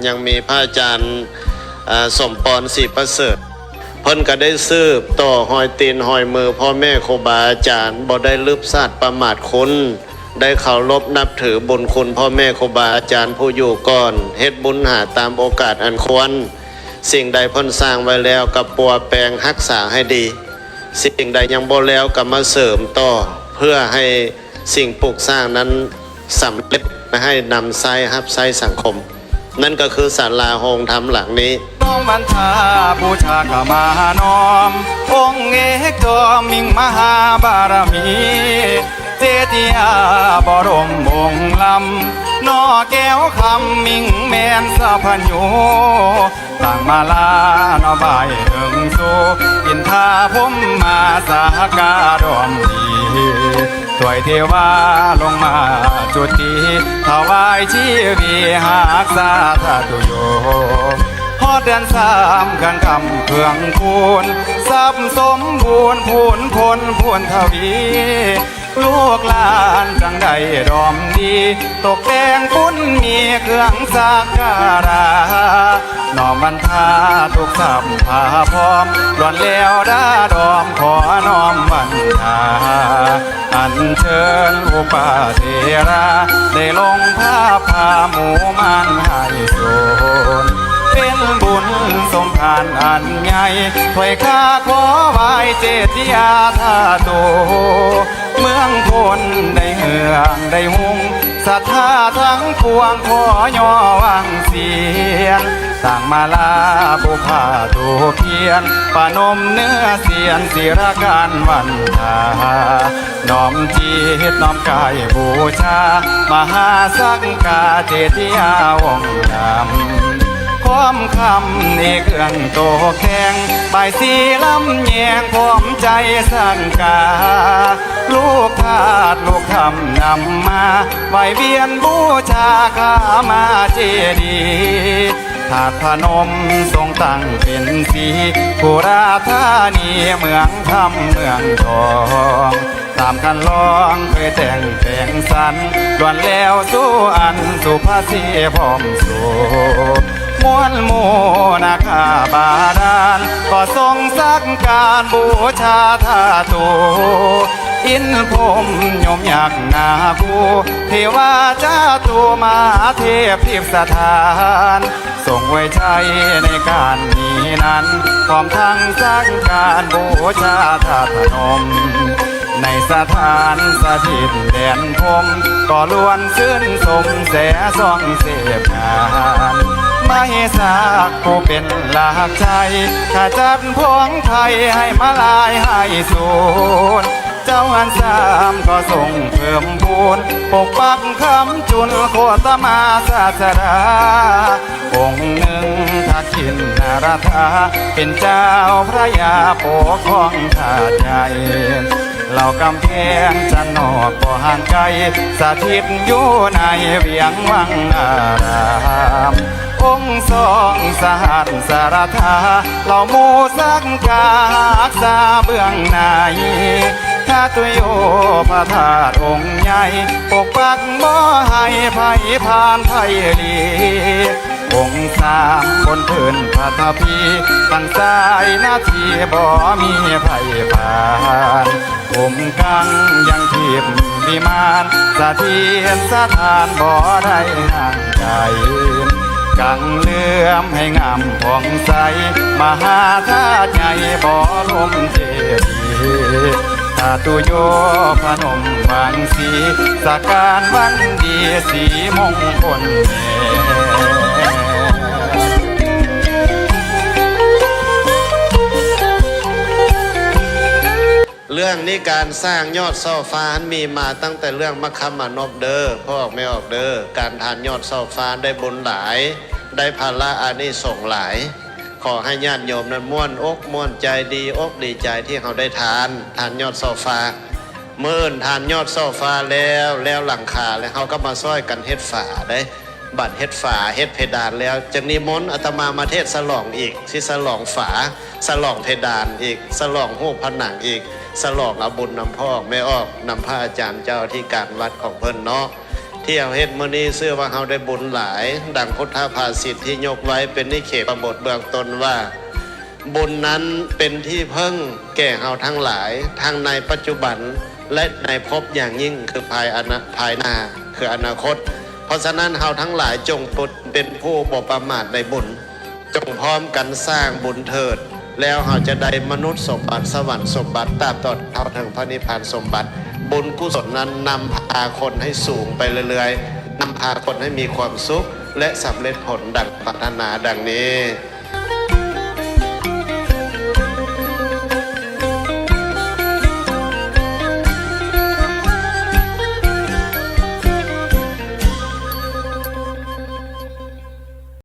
ยังมีพระอาจารย์สมปรศรีประเสริฐเพิ่นก็ได้สืบต่อหอยตีนหอยมือพ่อแม่ครูบาอาจารย์บ่ได้ลืบซาดประมาทคุณได้เคารพนับถือบุญคุณพ่อแม่ครูบาอาจารย์ผู้อยู่ก่อนเฮ็ดบุญหาตามโอกาสอันควรสิ่งใดเพิ่นสร้างไว้แล้วกับปัวแปลงรักษาให้ดีสิ่งใดยังบ่แล้วก็มาเสริมต่อเพื่อให้สิ่งปลูกสร้างนั้นสำเร็จให้นำไส้รับไส้สังคมนั่นก็คือศาลาโฮงธรรมหลังนี้น้องมันทาบูชากมานอมองค์เอกจอมมิ่งมหาบารมีเจติยาบรมวงศ์ลำนอแก้วคำมิ่งแมนสะพัญโยต่างมาลานอใบเอิงโซอินทาพุ่มมาสาการอมดีถวยเทวาลงมาจุติถวายชีวีหากสาธาตุโยฮอดเดือนสามกันคำเพื่องคูณทรัพย์สมบูรณ์พูนพลพูนทวีลูกหลานจังใดดอมดีตกแต่งปุ้นมีเครื่องสักการะน้อมบรรทาทุกสัมภาพร้อมร้อนแล้วดาดอมขอน้อมบรรทาอัญเชิญอุปาเทระได้ลงผ้าผ้าหมู่มันให้โสนเป็นบุญสมทานอันใหญ่ถวยข้าขอไหว้เจติยาธาโตเมืองพลได้เหืองได้หุงศรัทธาทั้งปวงขอย่อวังเสียงต่างมาลาบุพาตูเพียนปนมเนื้อเสียนศิรการวันทาน้อมจิตน้อมกายบูชามหาสังฆาเจติยาวงศ์ดำพร้อมคำในเครื่องโตแข็งใบสีลำแยงพร้อมใจสั่งกาลูกทาสลูกทำนำมาไหวเวียนบูชาข้ามาเจดีถาดพนมทรงตั้งเป็นสีกุราธานีเมืองธรรมเมืองทองตามคันลองเคยแต่งสันล้วนแล้วสู้อันสุภาษีพร้อมสู่มวลโมนาคาบาดาลก็ทรงสักการบูชาธาตุอินพรหมยมยักษ์นาภูเทวาจ้าตุมาเทพทิพย์สถานทรงไว้ใจในการนี้นั้นพร้อมทั้งสักการบูชาธาตุพนมในสถานสถิตแดนพรหมก็ล้วนชื่นสมแสส่องเสพงานไม่สากผู้เป็นหลักใจข้าจัดพวงไทยให้มาลายให้สูญเจ้าอันสามก็ส่งเพิ่มพูนปกปักคำจุนโคตมาศาสดาองค์หนึ่งทักขินนาราธาเป็นเจ้าพระยาปกครองชาติใหญ่เหล่ากำแพงจันนอกบ่ห่างไกลสถิตอยู่ในเวียงวังอารามองค์ทรงสหัสสารธาเหล่าหมู่สักการษาเบื้องในข้าตุโยพระธาตุองค์ใหญ่ปกปักบ่ให้ภัยผ่านภัยลีองค์สามบนพื้นพระทพีตั้งสายนาทีบ่มีภัยผ่านองค์กังยังทิพย์วิมานสะเทียนสถานบ่ได้ห่างไกลกังเลื่อมให้งามผ่องใสมหาธาตุใหญ่บ่ลมเจดีย์ธาตุโยพนมวังสีสักการวันดีสีมงคลแม่เรื่องนี้การสร้างยอดเสาฟ้ามีมาตั้งแต่เรื่องมะขามานพเด้อพ่อออกไม่ออกเด้อการทานยอดเสาฟ้าได้บุญหลายได้ภาระอานิสงส์หลายขอให้ญาติโยมนั้นม่วนอกม่วนใจดีอกดีใจที่เขาได้ทานยอดเสาฟ้าเมื่อทานยอดเสาฟ้าแล้วหลังคาแล้วเขาก็มาซ้อยกันเฮ็ดฝาได้บัดเฮ็ดฝาเฮ็ดเพดานแล้วจะนิมนต์อาตมาเทศสลองอีกที่สลองฝาสลองเพดานอีกสลองหูผนังอีกสลองเอาบุญนำพ่อไม่ออกนำพระอาจารย์เจ้าที่การวัดของเพิ่นเนาะ ที่เอาเฮ็ดมื้อนี้เชื่อว่าเฮาได้บุญหลาย ดังพุทธภาษิตที่ยกไว้เป็นนิเขปบทเบื้องต้นว่า บุญนั้นเป็นที่พึ่งแก่เฮาทั้งหลายทั้งในปัจจุบันและในภพอย่างยิ่งคือภายหน้าคืออนาคต เพราะฉะนั้นเฮาทั้งหลายจงเป็นผู้บ่ประมาทในบุญจงพร้อมกันสร้างบุญเถิดแล้วเฮาจะได้มนุษย์สมบัติสวรรค์สมบัติตราบต่อเท่าถึงพระนิพพานสมบัติบุญกุศลนั้นนำพาคนให้สูงไปเรื่อยๆนำพาคนให้มีความสุขและสำเร็จผลดังปรารถนาดังนี้